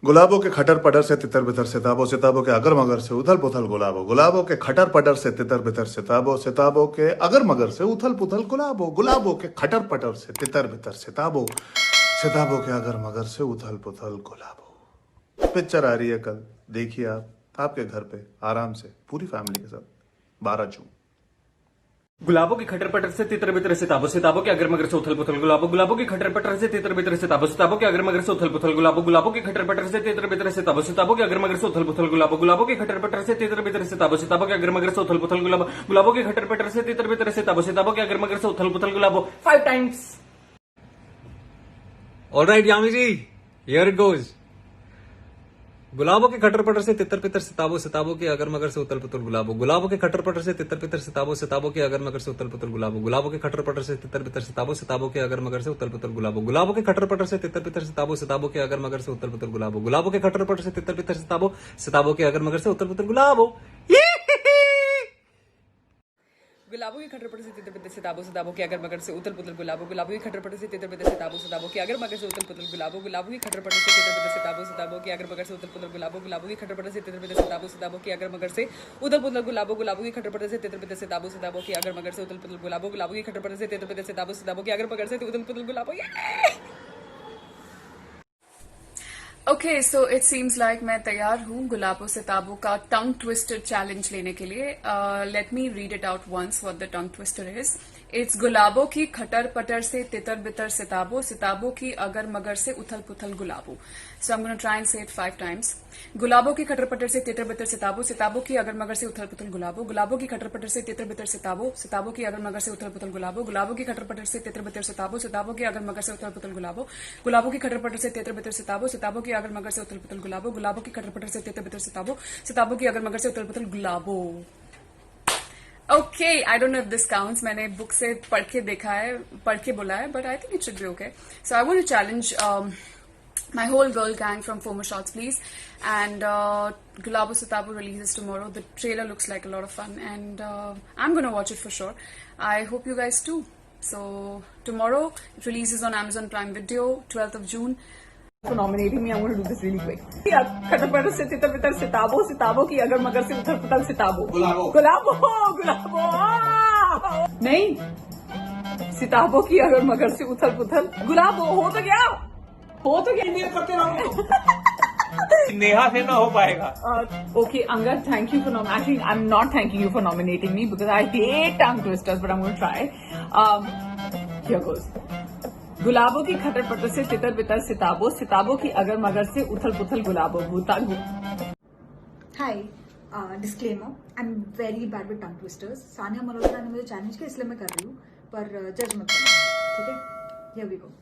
गुलाबों के खटर पटर से तितर बितर सिताबो, सिताबों के अगर मगर से उथल पुथल गुलाबो, गुलाबों के खटर पटर से तितर बितर सिताबो, सिताबों के अगर मगर से उथल पुथल गुलाबो, गुलाबों के खटर पटर से तितर बितर सिताबो, सिताबों के अगर मगर से उथल पुथल गुलाबो। पिक्चर आ रही है कल, देखिए आप आपके घर पे आराम से पूरी फैमिली के साथ 12 जून। गुलाबों की खटर पटर से तितर बितर सिताबो, सिताबों के अगर मगर से उथल पुथल गुलाबो, गुलाबों की खटर पटर से तितर बितर सिताबो, सिताबों के अगर मगर से उथल पुथल गुलाबो, गुलाबों की खटर पटर से तितर बितर सिताबो, सिताबों के अगर मगर से उथल पुथल गुलाबो, गुलाबों की खटर पटर से तितर बितर सिताबो, सिताबों के अगर मगर से उथल पुथल गुलाबो, गुलाबों की खटर पटर से तितर बितर सिताबो, सिताबों के अगर मगर से उथल पुथल Gulabo 5 times। Alright Yami ji, here it goes. गुलाबों के खटर पटर से तितर पितर सिताबो, सिताबों के अगर मगर से उतल पुतल गुलाबो, गुलाबों के खटर पटर से तितर पितर सिताबो, सिताबों के अगर मगर से उतल पुतल गुलाबो, गुलाबों के खटर पटर से तितर पितर सिताबो, सिताबों के अगर मगर से उतल पुतल गुलाबो, गुलाबों के खटर पटर से तितर पितर सिताबो, सिताबों के अगर मगर से उतल पुतल गुलाबो, गुलाबों के खटर पटर से तितर पितर सिताबो, सिताबों के अगर मगर से उतल पुतल गुलाबो। गुलाबों की खटर पटर से तितर बितर सिताबो, सिताबों के अगर मगर से उथल पुथल गुलाबो, गुलाबों की खटर पटर से तितर बितर सिताबो, सिताबों के अगर मगर से उथल पुथल गुलाबो, गुलाबों की खटर पटर से तितर बितर सिताबो, सिताबों के अगर मगर से उथल पुथल गुलाबो, गुलाबों की खटर पटर से तितर बितर सिताबो, सिताबों के अगर मगर से उथल पुथल गुलाबो, गुलाबों की खटर पटर से तितर बितर सिताबो, सिताबों के अगर मगर से उथल पुथल गुलाबो, गुलाबों की खटर पटर से तितर बितर सिताबो, सिताबों के अगर मगर से उथल पुथल Gulabo. Okay, so it seems like मैं तैयार हूँ गुलाबों सिताबों का टंग ट्विस्टर चैलेंज लेने के लिए। Let me read it out once what the tongue twister is. It's गुलाबों की खटर पटर से तितर बितर सिताबो, सिताबों की अगर मगर से उथल पुथल Gulabo. So I am gonna try and say it 5 times। गुलाबों की खटर पटर से तितर बितर सिताबो, सिताबों की अगर मगर से उथल पुथल गुलाबो, गुलाबों की खटर पटर से तितर बितर सिताबो, सिताबों की अगर मगर से उथल पुथल गुलाबो, गुलाबों की खटर पटर से तितर बितर सिताबो, सिताबों की अगर मगर से उथल पुथल गुलाबो, गुलाबों की खटर पटर से तितर बितर सिताबो, सिताबों की अगर मगर से उथल पुथल गुलाबो, गुलाबों की खटर पटर से तितर बितर सिताबो, सिताबों की अगर मगर से उथल पुथल Gulabo. Okay, I don't know if this counts. मैंने बुक से पढ़ के देखा है, पढ़ के बोला है, but I think it should be okay. So I want to challenge my whole girl gang from Fomo Shots, please. And Gulabo Sitabo releases tomorrow. The trailer looks like a lot of fun, and I'm gonna watch it for sure. I hope you guys too. So tomorrow it releases on Amazon Prime Video, 12th of June. For nominating me, I'm going to do this really quick. खटर पटर से तितर बितर सिताबो, सिताबो की अगर मगर से उथल पुथल सिताबो, गुलाबो गुलाबो गुलाबो नहीं, सिताबो की अगर मगर से उथल पुथल गुलाबो। हो तो गया, हो तो गया, इंडिया करते रहो। नेहा से ना हो पाएगा। Okay, Angad, thank you for actually, I'm not thanking you for nominating me because I hate tongue twisters, but I'm going to try. Here goes. गुलाबों की खटर पटर से तितर बितर सिताबो, सिताबों की अगर मगर से उथल पुथल Gulabo. Hi, disclaimer, I am very bad with tongue twisters. Sania Malhotra ने मुझे चैलेंज किया इसलिए मैं कर रही हूँ, पर जज मत करना, ठीक है? Here we go.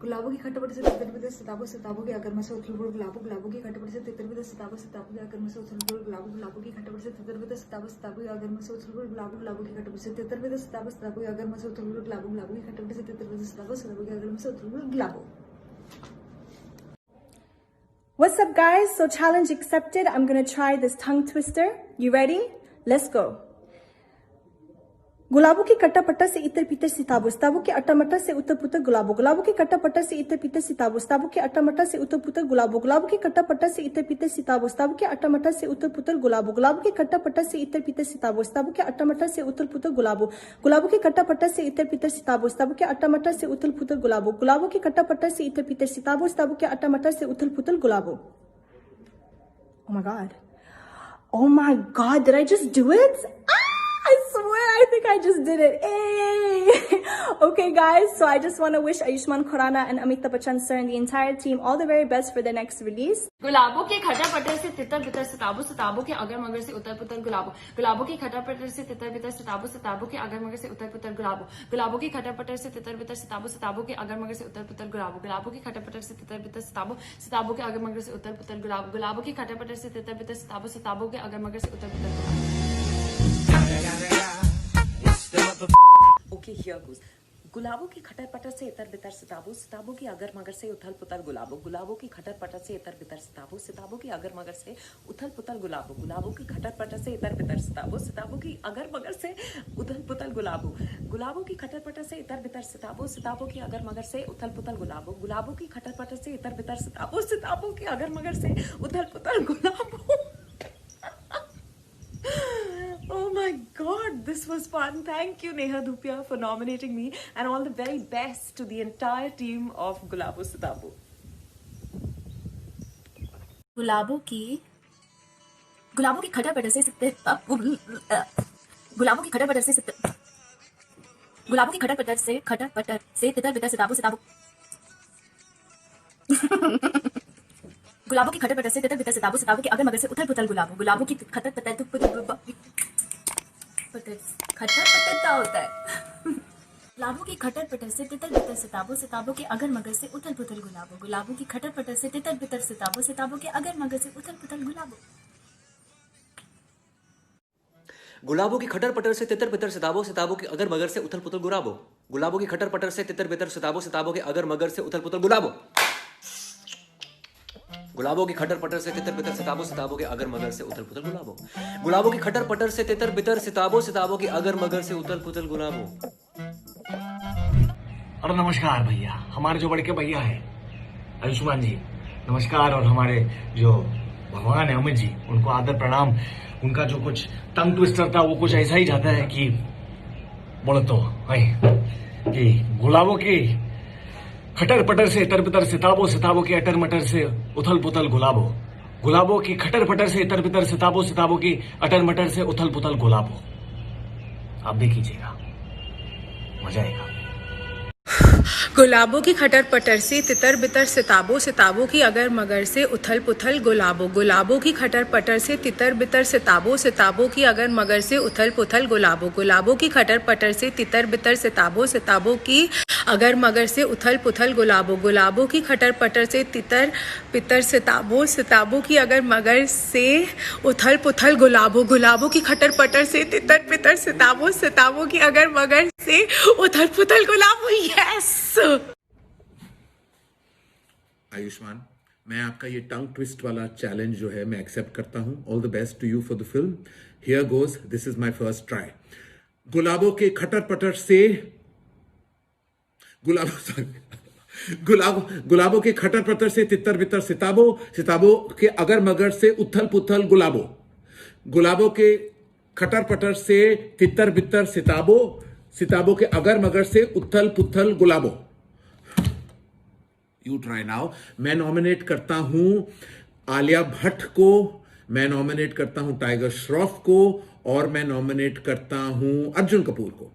गुलाबों की खटर पटर से तितर बितर सिताबो, सिताबों के अगर में से उथल पुथल गुलाबो, गुलाबों की खटर पटर से तितर बितर सिताबो, सिताबों के अगर में से उथल पुथल गुलाबो, गुलाबों की खटर पटर से तितर बितर सिताबो, सिताबों के अगर में से उथल पुथल गुलाबो, गुलाबों की खटर पटर से तितर बितर सिताबो, सिताबों के अगर में से उथल पुथल गुलाबो, गुलाबों की खटर पटर से तितर बितर सिताबो, सिताबों के अगर में से उथल पुथल गुलाबो। What's up, guys? So challenge accepted. I'm gonna try this tongue twister. You ready? Let's go. गुलाबों की कट्टा पट्टा से इतर पीतर सिताबो, सिताबों के अट्टा मट्टा से उतर पुतर गुलाबो, गुलाबों के कट्टा पट्टा से इतर पीतर सिताबो, सिताबों के अट्टा मट्टा से उतर पुतर गुलाबो, गुलाबों के कट्टा पट्टा से इतर पीतर सिताबो, सिताबों के अट्टा मट्टा से उतर पुतर गुलाबो, गुलाबों के कट्टा पट्टा से इतर पीतर सिताबो, सिताबों के अट्टा मट्टा से उतर पुतर गुलाबो, गुलाबों के कट्टा पट्टा से इतर पीतर सिताबो, सिताबों के अट्टा मट्टा से उथल पुतर गुलाबो, गुलाबों के कट्टा पट्टा से इतर पीतर सिताबो, सिताबों के अट्टा मट्टा से उथल पुतर गुलाबो। Oh my god. Oh my god, did I just do it? I swear, I think I just did it. Hey! Okay, guys, so I just want to wish Ayushmann Khurrana and Amitabh Bachchan sir and the entire team all the very best for the next release. गुलाबों के खटर पटर से तितर बितर सिताबो, सिताबों के अगर मगर से उतर पुतर गुलाबो, गुलाबों की खटर पटर से तितर बितर सिताबो, सिताबों के अगर मगर से उतर पुतर गुलाबो, गुलाबों की खटर पटर से तितर बितर सिताबो, सिताबों के अगर मगर से उतर पुतर गुलाबो, गुलाबों की खटर पटर से तितर बितर सिताबो, सिताबों के अगर मगर से उतर पुतर गुलाबो, गुलाबों की खटर पटर से तितर बितर सिताबो, सिताबों के अगर मगर से उतर पुतर गुलाबो। Okay, here goes. गुलाबों की खटर पटर से इतर बितर सिताबों, सिताबों की अगर मगर से उथल पुथल गुलाबों, गुलाबों की खटर पटर से इतर बितर सिताबों, सिताबों की अगर मगर से उथल पुथल गुलाबों, गुलाबों की खटर पटर से इतर बितर सिताबों, सिताबों की अगर मगर से उथल पुथल गुलाबों, गुलाबों की खटर पटर से इतर बितर सिताबों, सिताबों की अगर मगर से उथल पुथल गुलाबों, गुलाबों की खटर पटर से इतर बितर सिताबों, सिताबों की अगर मगर से उथल पुथल गुलाबों. Oh my god, this was fun. Thank you, Neha Dhupia, for nominating me, and all the very best to the entire team of Gulabo Sitabo. गुलाबों की खटर पटर से गुलाबों की खटर पटर से गुलाबों की खटर पटर से तितर बितर सिताबों सिताबों गुलाबों की खटर पटर से तितर बितर सिताबों सिताबों के अगर मगर से उथल पुथल गुलाबों, गुलाबों की खटर पटर क्या होता है? गुलाबों की खटर पटर से तितर बितर सिताबों, सिताबों के अगर मगर से उथल पुथल गुलाबों, गुलाबों की खटर पटर से तितर बितर सिताबों, सिताबों के अगर मगर से उथल पुथल गुलाबों. गुलाबों की खटर पटर से तितर बितर सिताबों, सिताबों की अगर मगर से उथल पुथल गुलाबों, गुलाबों की खटर पटर से तितर बितर सिताबों, सिताबों के अगर मगर से उथल पुथल गुलाबों, गुलाबों की खटर पटर से तितर बितर सिताबों, सिताबों के अगर मगर से उथल पुथल गुलाबों, गुलाबों की खटर पटर से तितर बितर सिताबों, सिताबों की अगर मगर से उथल पुथल गुलाबों. और नमस्कार भैया, हमारे जो बड़के भैया हैं आयुष्मान जी, नमस्कार. और हमारे जो भगवान है अमित जी, उनको आदर प्रणाम. उनका जो कुछ टंग ट्विस्टर था वो कुछ ऐसा ही जाता है कि बोले तो कि गुलाबों की खटर पटर से इतर बितर सिताबों, सिताबों की अटर मटर से उथल पुथल गुलाबों, गुलाबों की खटर पटर से इतर बितर सिताबों, सिताबों की अटर मटर से उथल पुथल गुलाबों. आप भी कीजिएगा, मजा आएगा. गुलाबों की खटर पटर से तितर बितर सिताबों, सिताबों की अगर मगर से उथल पुथल गुलाबों, गुलाबों की खटर पटर से तितर बितर सिताबों, सिताबों की अगर मगर से उथल पुथल गुलाबों, गुलाबों की खटर पटर से तितर बितर सिताबों, सिताबों की अगर मगर से उथल पुथल गुलाबों, गुलाबों की खटर पटर से तितर बितर सिताबों, सिताबों की अगर मगर से उथल पुथल गुलाबों, गुलाबों की खटर पटर से तितर बितर सिताबों, सिताबों की अगर मगर से उथल पुथल गुलाबों. यस आयुष्मान, मैं आपका ये टंग ट्विस्ट वाला चैलेंज जो है मैं एक्सेप्ट करता हूं. All the best to you for the film. Here goes, this is my first try. गुलाबों के खटर पटर से गुलाबों के खटर पटर से तितर बितर सिताबों, सिताबों के अगर मगर से उथल पुथल गुलाबों, गुलाबों के खटर पटर से तितर बितर सिताबों, सिताबों के अगर मगर से उथल पुथल गुलाबों. You try now. मैं नॉमिनेट करता हूं आलिया भट्ट को, मैं नॉमिनेट करता हूं टाइगर श्रॉफ को, और मैं नॉमिनेट करता हूं अर्जुन कपूर को.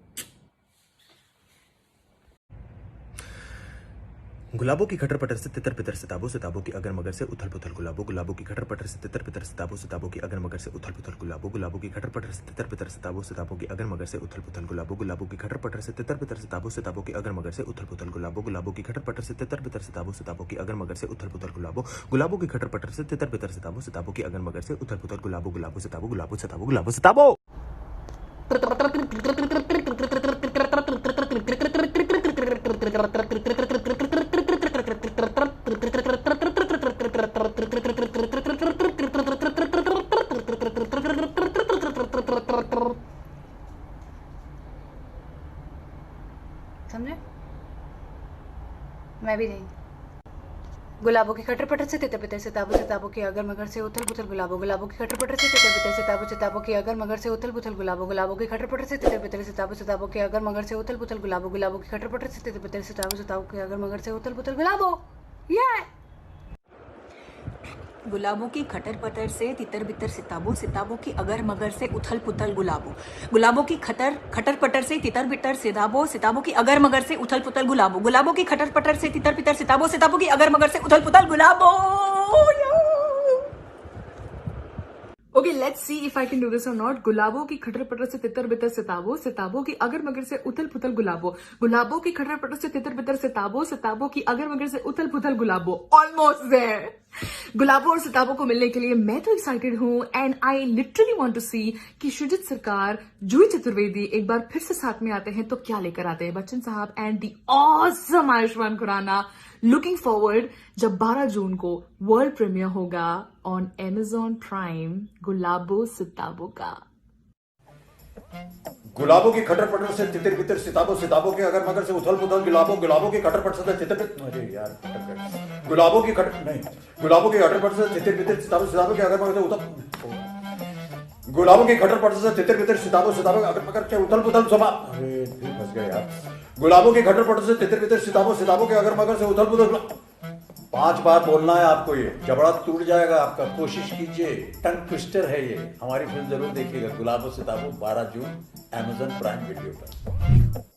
गुलाबों की खटर पटर से तितर बितर सिताबों, सिताबों की अगर मगर से उथल पुथल गुलाबों, गुलाबों की खटर पटर से तितर बितर सिताबों, सिताबों की अगर मगर से उथल पुथल गुलाबों, गुलाबों की खटर पटर से तितर बितर सिताबों, सिताबों की अगर मगर से उथल पुथल गुलाबों, गुलाबों की खटर पटर से तितर बितर सिताबों, सिताबों की अगर मगर से उथल पुथल गुलाबों, गुलाबों की खटर पटर से तितर बितर सिताबों, सिताबों की अगर मगर से उथल पुथल गुलाबों, गुलाबों की खटर पटर से तितर बितर सिताबों, सिताबों की अगर मगर से उथल पुथल गुलाबों, गुलाबों सिताबों, गुलाबों सिताबों, गुलाबों सिताबों. समझे? मैं भी नहीं. गुलाबों की खटर पटर से तितर बितर सिताबों, सिताबों की अगर मगर से उथल पुथल गुलाबों, गुलाबों की खटर पटर से तितर बितर सिताबों, सिताबों की अगर मगर से उथल पुथल गुलाबों, गुलाबों की खटर पटर से तितर बितर सिताबों, सिताबों की अगर मगर से उथल पुथल गुलाबों, गुलाबों की खटर पटर से तितर बितर सिताबों, सिताबों की अगर मगर से उथल पुथल गुलाबों. ये गुलाबों की खटर पटर से तितर बितर सिताबों, सिताबों की अगर मगर से उथल पुथल गुलाबों, गुलाबों की खटर पटर से तितर बितर सिताबों, सिताबों की अगर मगर से उथल पुथल गुलाबों, गुलाबों की खटर पटर से तितर बितर सिताबों, सिताबों की अगर मगर से उथल पुथल गुलाबों. Okay, let's see if I can do this or not. गुलाबों की खटर पटर से तितर बितर सिताबों, सिताबों की अगर मगर से उथल पुथल गुलाबों, गुलाबों की खटर पटर से तितर बितर सिताबों, सिताबों की अगर मगर से उथल पुथल गुलाबों. Almost there. गुलाबों और सिताबों को मिलने के लिए मैं तो एक्साइटेड हूँ and I literally want to see कि शुजित सरकार, जूही चतुर्वेदी एक बार फिर से साथ में आते हैं तो क्या लेकर आते हैं. बच्चन साहब and the awesome Ayushmann Khurrana. Looking forward जब 12 जून को वर्ल्ड प्रीमियर होगा on Amazon prime Gulabo Sitabo का. गुलाबों की खटर पटर से तितर बितर सिताबों, सिताबों के अगर मगर से उथल पुथल गुलाबों, गुलाबों की खटर पटर से तितर बितर, अरे यार गुलाबों की खटर नहीं, गुलाबों की खटर पटर से तितर बितर सिताबों, सिताबों के अगर मगर से उथल, गुलाबों की खटर पटर से तितर बितर सिताबों, सिताबों के अगर मगर से उथल पुथल सभा, अरे फिर फंस गया यार. गुलाबों की खटर पटर से तितर बितर सिताबों, सिताबों के अगर मगर से उथल पुथल. 5 बार बोलना है आपको, ये जबड़ा टूट जाएगा आपका. कोशिश कीजिए, टंग ट्विस्टर है ये. हमारी फिल्म जरूर देखिएगा गुलाबों सिताबों 12 जून Amazon प्राइम वीडियो पर.